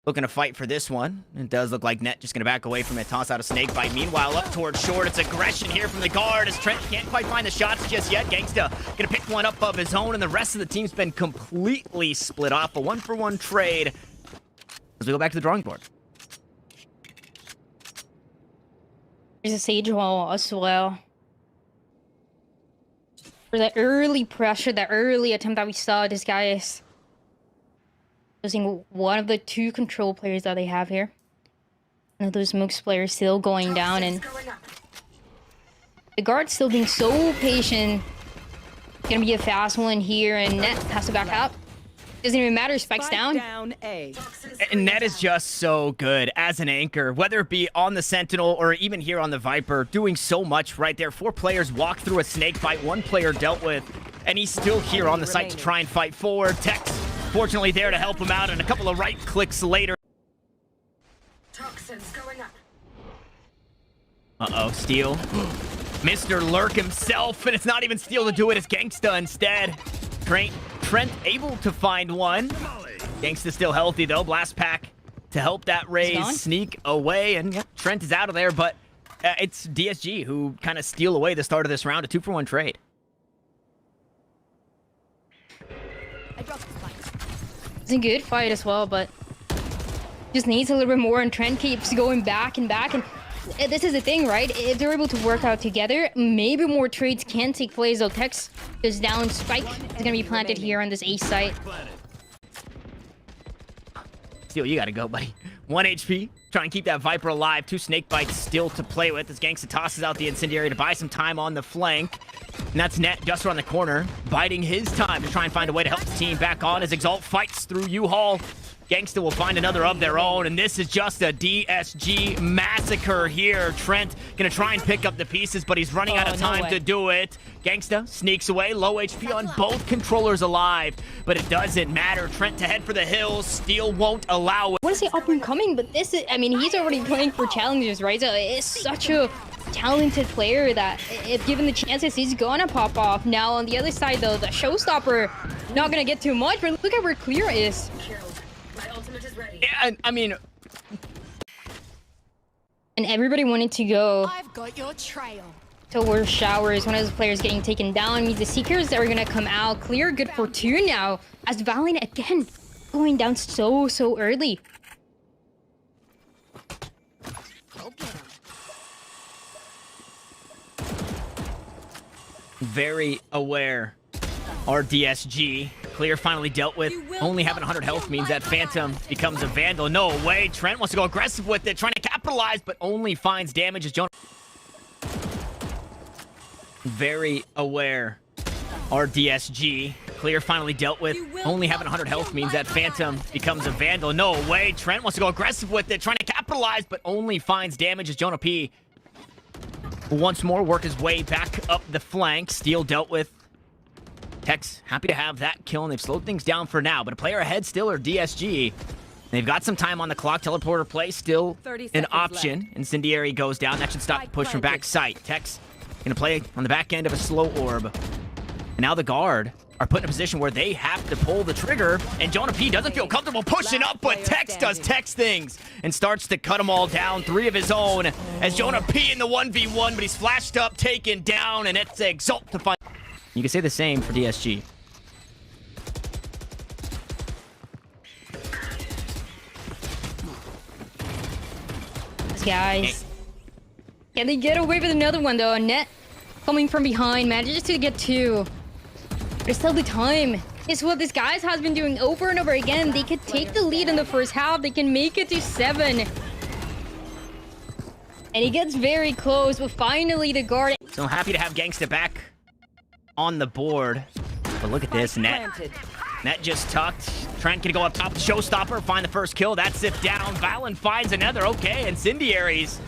looking to fight for this one. It does look like Net just going to back away from it. Toss out a snake bite. Meanwhile, up towards short. It's aggression here from the guard as Trent can't quite find the shots just yet. Gangsta going to pick one up of his own, and the rest of the team's been completely split off. A 1-for-1 trade as we go back to the drawing board. There's a Sage wall as well. For that early pressure, that early attempt that we saw, this guy is using one of the two control players that they have here. One of those Mooks players still going down, and the guard still being so patient. Gonna be a fast one here, and Net has to back up. Doesn't even matter, spikes down. And Net is just so good as an anchor, whether it be on the Sentinel or even here on the Viper, doing so much right there. 4 players walked through a snake bite, 1 player dealt with, and he's still here on the site to try and fight forward. Tex, fortunately, there to help him out, and a couple of right clicks later. Toxins going up. Uh-oh, Steel. Mr. Lurk himself, and it's not even Steel to do it, it's Gangsta instead. Trent able to find one. Gangsta still healthy, though. Blast pack to help that raise sneak away, and yeah, Trent is out of there, but it's DSG who kind of steal away the start of this round. A 2-for-1 trade. It's a good fight as well, but just needs a little bit more, and Trent keeps going back and back, and this is the thing, right? If they're able to work out together, maybe more trades can take place, though. Tex is down, Spike is gonna be planted here on this A site. Steel, you gotta go, buddy. 1 HP, try and keep that Viper alive. 2 snake bites still to play with as Gangsta tosses out the incendiary to buy some time on the flank. And that's Net just around the corner, biding his time to try and find a way to help the team back on as Exalt fights through U-Haul. Gangsta will find another of their own, and this is just a DSG massacre here. Trent gonna try and pick up the pieces, but he's running out of time to do it. Gangsta sneaks away, low HP on both controllers alive, but it doesn't matter. Trent to head for the hills, Steel won't allow it. I want to say up and coming, but this is, I mean, he's already playing for challenges, right? So it's such a talented player that if given the chances, he's gonna pop off. Now on the other side, though, the showstopper not gonna get too much, but look at where Clear is. Yeah, I mean, and everybody wanted to go I've got your trail. towards showers. One of those players getting taken down means the Seekers are gonna come out. Clear, good for 2 now, as Valorant again going down so early. very aware. Our DSG. Clear finally dealt with. Only having 100 health means that Phantom becomes a Vandal. No way. Trent wants to go aggressive with it, trying to capitalize, but only finds damage as Jonah. Very aware. Our DSG. Clear finally dealt with. Only having 100 health means that Phantom becomes a Vandal. No way. Trent wants to go aggressive with it, trying to capitalize, but only finds damage as Jonah P will once more work his way back up the flank. Steel dealt with. Tex happy to have that kill, and they've slowed things down for now, but a player ahead still are DSG. They've got some time on the clock. Teleporter play still an option. Left. Incendiary goes down. That should stop the push from back sight. Tex gonna play on the back end of a slow orb. And now the guard are put in a position where they have to pull the trigger, and Jonah P doesn't feel comfortable pushing up, but Tex does Tex things and starts to cut them all down. 3 of his own as Jonah P in the 1v1, but he's flashed up, taken down, and it's Exalt to find. You can say the same for DSG. Guys, can they get away with another one though? Net coming from behind, manages to get 2. There's still the time. It's what this guys has been doing over and over again. They could take the lead in the first half. They can make it to 7. And he gets very close, but finally the guard. So I'm happy to have Gangsta back on the board. But look at this, Net. Net just tucked. Trent gonna go up top. Showstopper, find the first kill. That's it down. Valen finds another. Okay, Incendiaries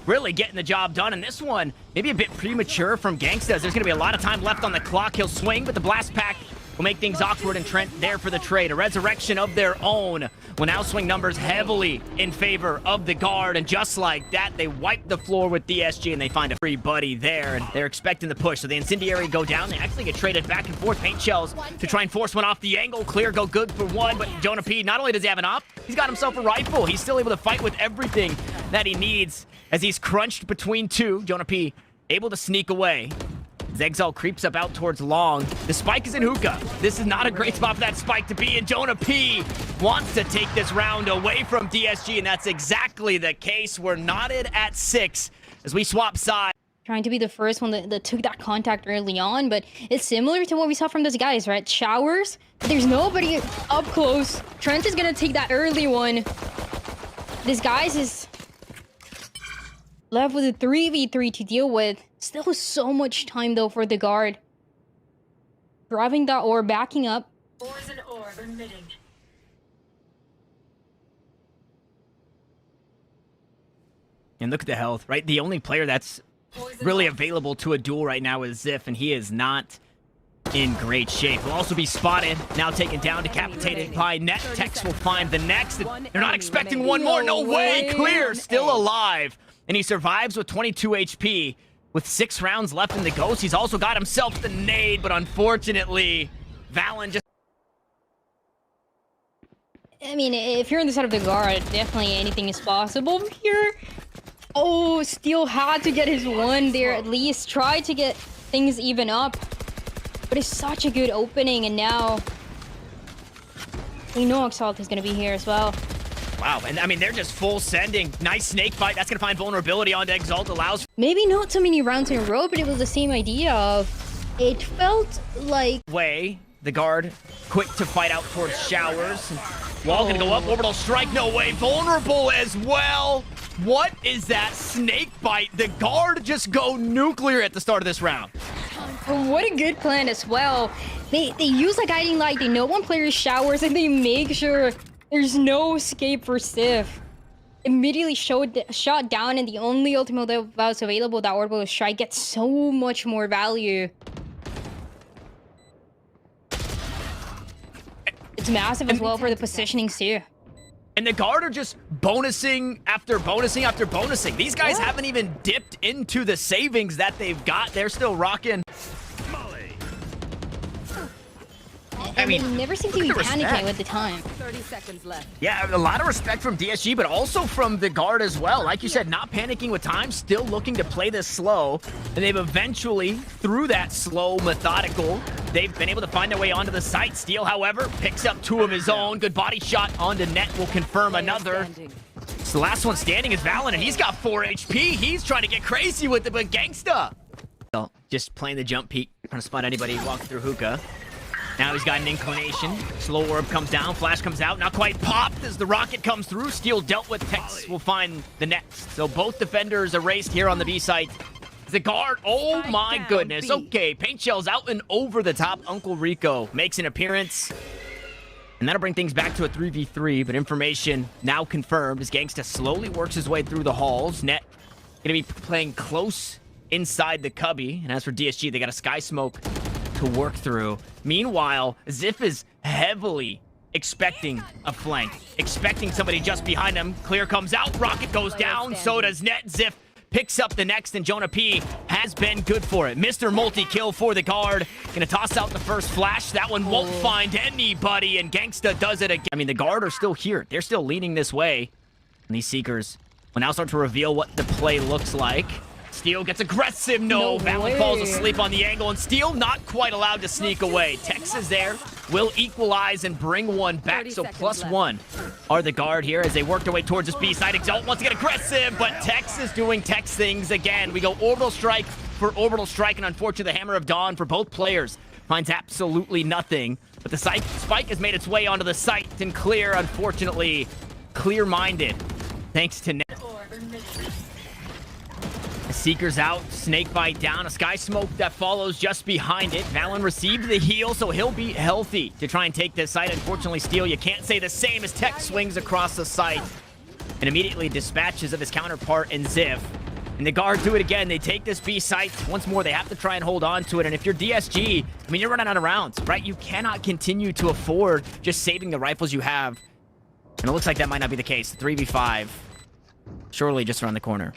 really getting the job done. And this one, maybe a bit premature from Gangsta. There's gonna be a lot of time left on the clock. He'll swing, but the blast pack will make things awkward, and Trent there for the trade. A resurrection of their own will now swing numbers heavily in favor of the guard, and just like that, they wipe the floor with DSG, and they find a free buddy there, and they're expecting the push. So the incendiary go down. They actually get traded back and forth. Paint shells to try and force one off the angle. Clear go good for one, but Jonah P, not only does he have an op, he's got himself a rifle. He's still able to fight with everything that he needs as he's crunched between two. Jonah P able to sneak away. Zegzal creeps up out towards long. The spike is in hookah. This is not a great spot for that spike to be, and Jonah P wants to take this round away from DSG, and that's exactly the case. We're knotted at 6 as we swap sides. Trying to be the first one that took that contact early on, but it's similar to what we saw from those guys, right? Showers, but there's nobody up close. Trent is gonna take that early one. This guy's is left with a 3v3 to deal with. Still so much time though for the guard. Driving that orb, backing up. Poison orb emitting. And look at the health, right? The only player that's really available to a duel right now is Ziff, and he is not in great shape. Will also be spotted, now taken down, decapitated by Net. Tex will find the next. They're not expecting one more. No way. Clear, still alive. And he survives with 22 HP. With 6 rounds left in the ghost, he's also got himself the nade, but unfortunately, Valen just... I mean, if you're on the side of the guard, definitely anything is possible here. Oh, Steel had to get his one there at least. Try to get things even up. But it's such a good opening, and now we know Exalt is going to be here as well. Wow, and I mean, they're just full sending. Nice snake fight. That's going to find vulnerability onto Exalt. Allows... Maybe not so many rounds in a row, but it was the same idea of... It felt like... Way, the guard, quick to fight out towards Showers. Wall going to go up. Orbital strike. No way. Vulnerable as well. What is that snake bite? The guard just go nuclear at the start of this round. What a good plan as well. They use a guiding light. They know one player Showers, and they make sure there's no escape for Sif. Immediately shot down, and the only ultimate that was available, that orbital strike, gets so much more value. It's massive as well for the positionings too. And the guard are just bonusing after bonusing after bonusing. These guys haven't even dipped into the savings that they've got. They're still rocking. I mean, they never seem to be panicking with the time. 30 seconds left. Yeah, a lot of respect from DSG, but also from the guard as well. Like you said, not panicking with time, still looking to play this slow. And they've eventually, through that slow, methodical, they've been able to find their way onto the site. Steel, however, picks up 2 of his own. Good body shot onto Net will confirm another. So the last one standing is Valen, and he's got 4 HP. He's trying to get crazy with it, but Gangsta. Well, just playing the jump peek, trying to spot anybody walking through hookah. Now he's got an inclination. Slow orb comes down. Flash comes out. Not quite popped as the rocket comes through. Steel dealt with. Tex will find the next. So both defenders erased here on the B site. The guard. Oh my goodness. Okay. Paint shells out and over the top. Uncle Rico makes an appearance. And that'll bring things back to a 3v3. But information now confirmed as Gangsta slowly works his way through the halls. Net going to be playing close inside the cubby. And as for DSG, they got a sky smoke to work through. Meanwhile, Ziff is heavily expecting a flank, expecting somebody just behind him. Clear comes out, rocket goes down, so does Net. Ziff picks up the next, and Jonah P has been good for it. Mr. Multi-kill for the guard. Gonna toss out the first flash. That one won't find anybody, and Gangsta does it again. I mean, the guard are still here. They're still leading this way. And these Seekers will now start to reveal what the play looks like. Steel gets aggressive. No, Valen falls asleep on the angle, and Steel not quite allowed to sneak away. Tex is there, will equalize and bring one back. So +1 are the guard here as they work their way towards this B side. Exalt wants to get aggressive, but Tex is doing Tex things again. We go orbital strike for orbital strike, and unfortunately, the Hammer of Dawn for both players finds absolutely nothing. But the spike has made its way onto the site, and Clear, unfortunately, clear-minded, thanks to Net. Seekers out, snake bite down, a sky smoke that follows just behind it. Valen received the heal, so he'll be healthy to try and take this site. Unfortunately, Steel, you can't say the same as Tech swings across the site and immediately dispatches of his counterpart in Ziv. And the guard do it again. They take this B site. Once more, they have to try and hold on to it. And if you're DSG, I mean, you're running out of rounds, right? You cannot continue to afford just saving the rifles you have. And it looks like that might not be the case. 3v5. Surely just around the corner.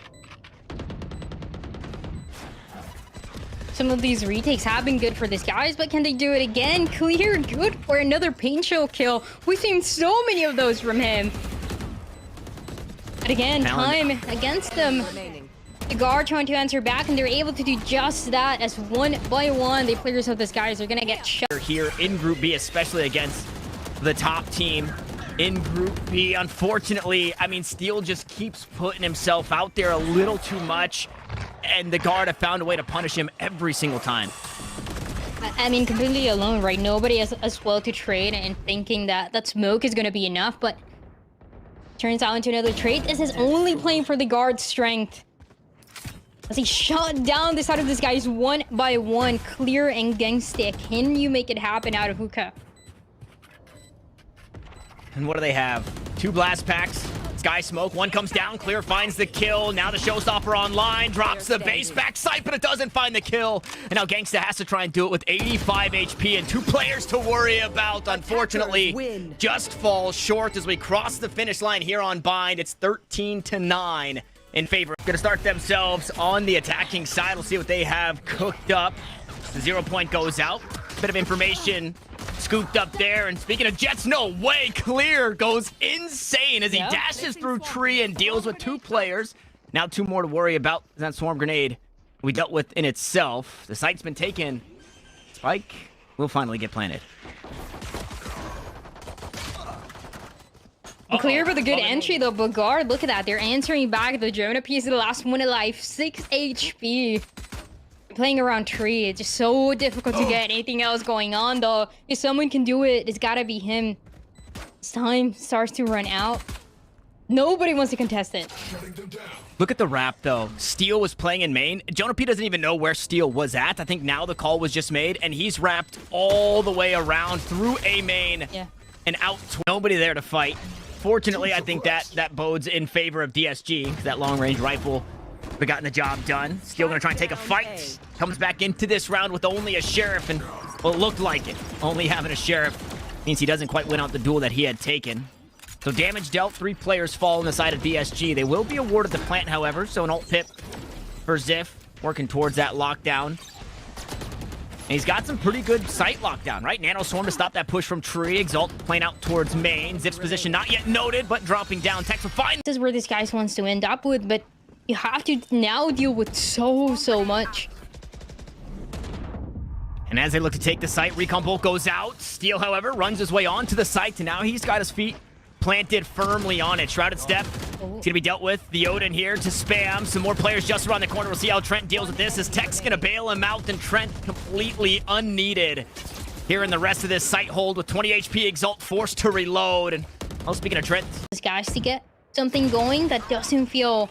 Some of these retakes have been good for this, guys, but can they do it again? Clear, good for another paint show kill. We've seen so many of those from him. But again, time against them. The guard trying to answer back, and they're able to do just that as one by one, the players of this guys are gonna get shot. Here in Group B, especially against the top team in Group B. Unfortunately, I mean, Steel just keeps putting himself out there a little too much, and the guard have found a way to punish him every single time. I mean, completely alone, right? Nobody has as well to trade, and thinking that that smoke is gonna be enough, but turns out into another trade. This is only playing for the guard's strength. As he shot down the side of this guy's one by one, clear and gangsta. Can you make it happen out of hookah? And what do they have? 2 blast packs. Sky smoke. One comes down. Clear finds the kill. Now the showstopper online. Drops the base back sight, but it doesn't find the kill. And now Gangsta has to try and do it with 85 HP and 2 players to worry about. Unfortunately, just falls short as we cross the finish line here on Bind. It's 13-9 in favor. Gonna start themselves on the attacking side. We'll see what they have cooked up. The 0 point goes out. Bit of information scooped up there. And speaking of Jets, no way. Clear goes insane as he dashes through tree and deals with 2 players. Now 2 more to worry about. That swarm grenade we dealt with in itself. The site's been taken. Spike will finally get planted. Clear with a good entry though, but guard, look at that. They're answering back. The Jonah piece of the last one alive. 6 HP. Playing around tree, it's just so difficult to get anything else going on though. If someone can do it, it's gotta be him. As time starts to run out, nobody wants to contest it. Look at the wrap though. Steel was playing in main. Jonah P doesn't even know where Steel was at. I think now the call was just made, and he's wrapped all the way around through A main and out. Nobody there to fight. Fortunately, I think that bodes in favor of DSG, because that long-range rifle we gotten the job done. Steel gonna try and take a fight. Comes back into this round with only a sheriff, and well, it looked like it. Only having a sheriff means he doesn't quite win out the duel that he had taken. So damage dealt, 3 players fall on the side of DSG. They will be awarded the plant, however, so an ult pip for Ziff, working towards that lockdown. And he's got some pretty good sight lockdown, right? Nano Swarm to stop that push from tree. Exalt playing out towards main. Ziff's position not yet noted, but dropping down. Tech for fine. This is where this guy wants to end up with, but you have to now deal with so much. And as they look to take the site, Recon Bolt goes out. Steel, however, runs his way onto the site, and now he's got his feet planted firmly on it. Shrouded Step. It's going to be dealt with. The Odin here to spam. Some more players just around the corner. We'll see how Trent deals with this, as Tech's going to bail him out, and Trent completely unneeded here in the rest of this site hold with 20 HP. Exalt forced to reload. And, well, speaking of Trent, These guys to get something going that doesn't feel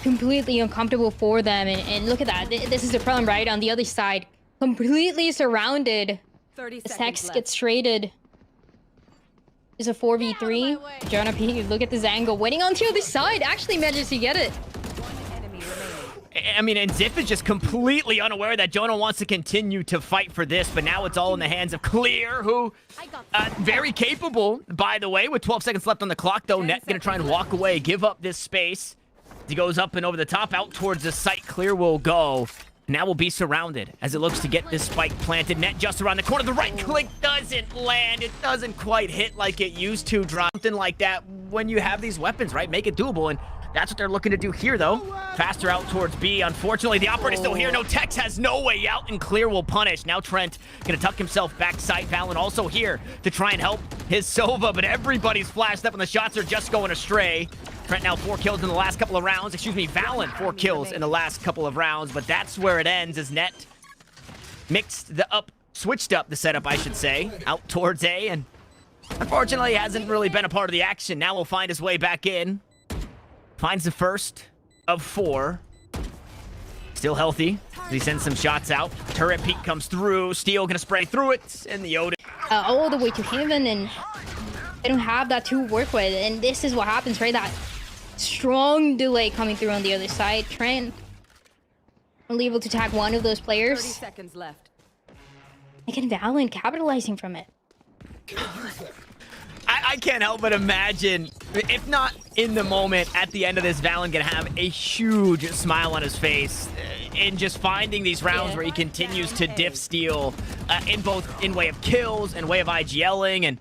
completely uncomfortable for them. And look at that. This is the problem, right? On the other side, completely surrounded. Tex gets traded. It's a 4v3. Jonah P, look at this angle. Waiting on the other side. Actually manages to get it. I mean, and Ziff is just completely unaware that Jonah wants to continue to fight for this, but now it's all in the hands of Clear, who, very capable, by the way, with 12 seconds left on the clock, though. Net gonna try and walk away, give up this space. He goes up and over the top, out towards the site. Clear will go. Now we'll be surrounded as it looks to get this spike planted. Net just around the corner. The right click doesn't land. It doesn't quite hit like it used to. Drop something like that when you have these weapons, right? Make it doable, and that's what they're looking to do here, though. Faster out towards B. Unfortunately, the operator's still here. No, Tex has no way out, and Clear will punish. Now Trent gonna tuck himself backside. Valen also here to try and help his Sova, but everybody's flashed up, and the shots are just going astray. Trent now 4 kills in the last couple of rounds. Excuse me, Valen 4 kills in the last couple of rounds, but that's where it ends, as Net switched up the setup, I should say, out towards A, and unfortunately hasn't really been a part of the action. Now we'll find his way back in. Finds the first of 4. Still healthy. He sends some shots out. Turret peek comes through. Steel gonna spray through it, and the Odin. All the way to heaven, and they don't have that to work with. And this is what happens, right? That Strong delay coming through on the other side. Trent only able to tag one of those 30 players. seconds left. Again, Valorant capitalizing from it. I can't help but imagine, if not in the moment, at the end of this, Valen gonna have a huge smile on his face in just finding these rounds where he continues to diff steal in way of kills and way of IGLing, and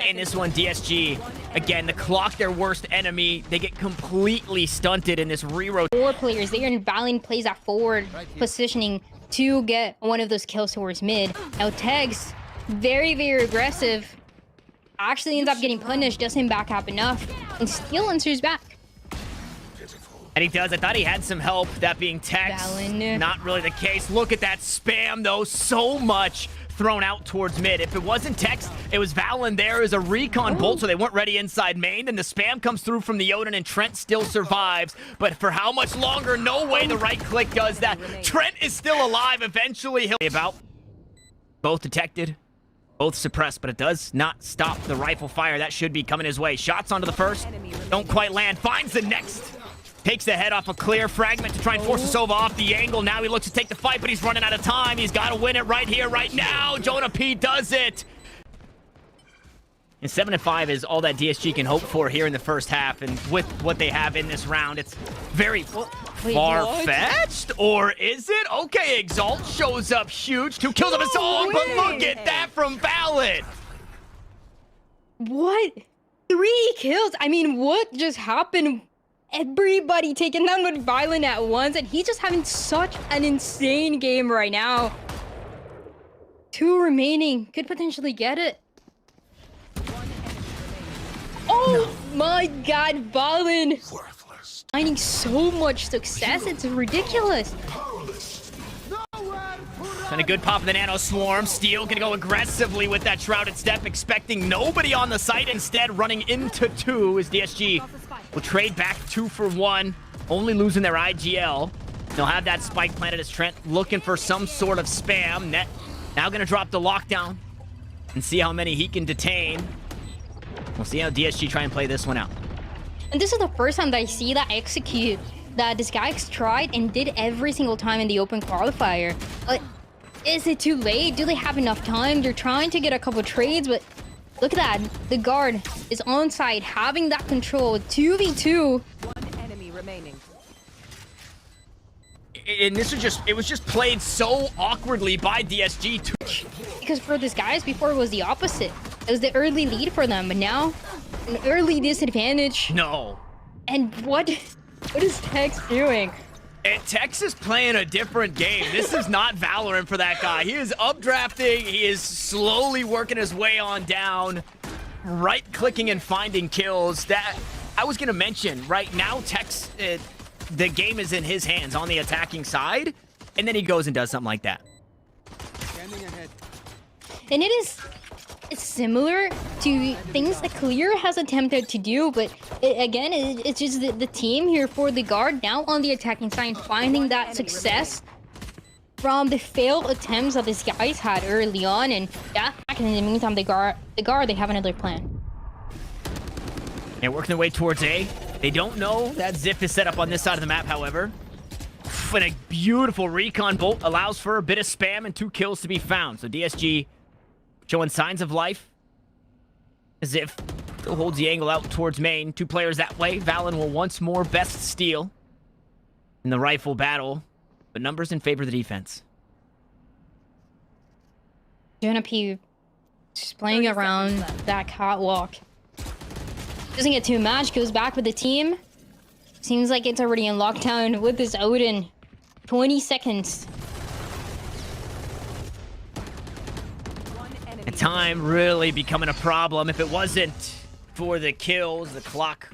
in this one, DSG, again, the clock, their worst enemy, they get completely stunted in this reroll. 4 players there, and Valen plays that forward positioning to get one of those kills towards mid. Now Tegs, very, very aggressive. Actually ends up getting punished, doesn't back up enough, and still answers back. And he does. I thought he had some help, that being Tex. Valen. Not really the case. Look at that spam, though. So much thrown out towards mid. If it wasn't Tex, it was Valen there as a recon bolt, so they weren't ready inside main. Then the spam comes through from the Odin, and Trent still survives. But for how much longer? No way the right click does that. Trent is still alive. Eventually, he'll be about. Both detected. Both suppressed, but it does not stop the rifle fire. That should be coming his way. Shots onto the first. Don't quite land. Finds the next. Takes the head off a clear fragment to try and force Sova off the angle. Now he looks to take the fight, but he's running out of time. He's got to win it right here, right now. Jonah P does it. And 7-5 is all that DSG can hope for here in the first half. And with what they have in this round, it's very far-fetched. Or is it? Okay, Exalt shows up huge. 2 kills of his own, but look at that from Valen. What? 3 kills? I mean, what just happened? Everybody taking down with Valen at once, and he's just having such an insane game right now. 2 remaining. Could potentially get it. Oh my god, Valen! Finding so much success, it's ridiculous. And a good pop of the Nano Swarm. Steel gonna go aggressively with that Shrouded Step, expecting nobody on the site. Instead, running into 2 as DSG will trade back 2 for 1, only losing their IGL. They'll have that spike planted as Trent looking for some sort of spam. Net now gonna drop the lockdown and see how many he can detain. We'll see how DSG try and play this one out. And this is the first time that I see that execute that Disguiesied tried and did every single time in the open qualifier. But is it too late? Do they have enough time? They're trying to get a couple trades, but look at that. The guard is on site, having that control. 2v2. 1 enemy remaining. And this was just played so awkwardly by DSG too. Because for this guys, before it was the opposite. It was the early lead for them, but now an early disadvantage. No. And what is Tex doing? And Tex is playing a different game. This is not Valorant for that guy. He is updrafting. He is slowly working his way on down, right-clicking and finding kills. That I was gonna mention. Right now, Tex, the game is in his hands on the attacking side, and then he goes and does something like that. And it's similar to things that Clear has attempted to do, but it's just the team here for the guard now on the attacking side, finding that success from the failed attempts that these guys had early on. And yeah, in the meantime, the guard, they have another plan. They're working their way towards A. They don't know that Zip is set up on this side of the map, however. And a beautiful recon bolt allows for a bit of spam and 2 kills to be found. So DSG showing signs of life. As if still holds the angle out towards main. 2 players that way. Valen will once more best steal in the rifle battle. But numbers in favor of the defense. Jonah P just playing around that catwalk. Doesn't get too much, goes back with the team. Seems like it's already in lockdown with this Odin. 20 seconds. And time really becoming a problem. If it wasn't for the kills, the clock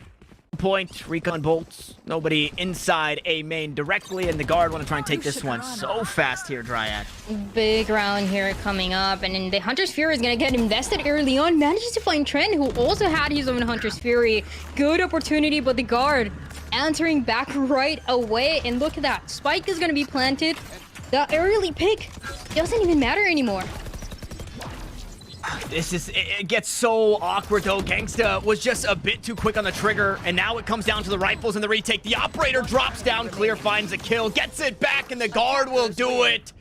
point, recon bolts, nobody inside A main directly, and the guard want to try and take this one so fast here, Dryad. Big round here coming up, and then the Hunter's Fury is gonna get invested early on. Manages to find Trent, who also had his own Hunter's Fury. Good opportunity, but the guard answering back right away. And look at that, spike is gonna be planted. The early pick doesn't even matter anymore. It gets so awkward though. Gangsta was just a bit too quick on the trigger, and now it comes down to the rifles and the retake. The operator drops down, Clear finds a kill, gets it back, and the guard will do it.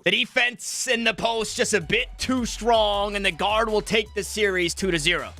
The defense in the post just a bit too strong, and the guard will take the series 2-0.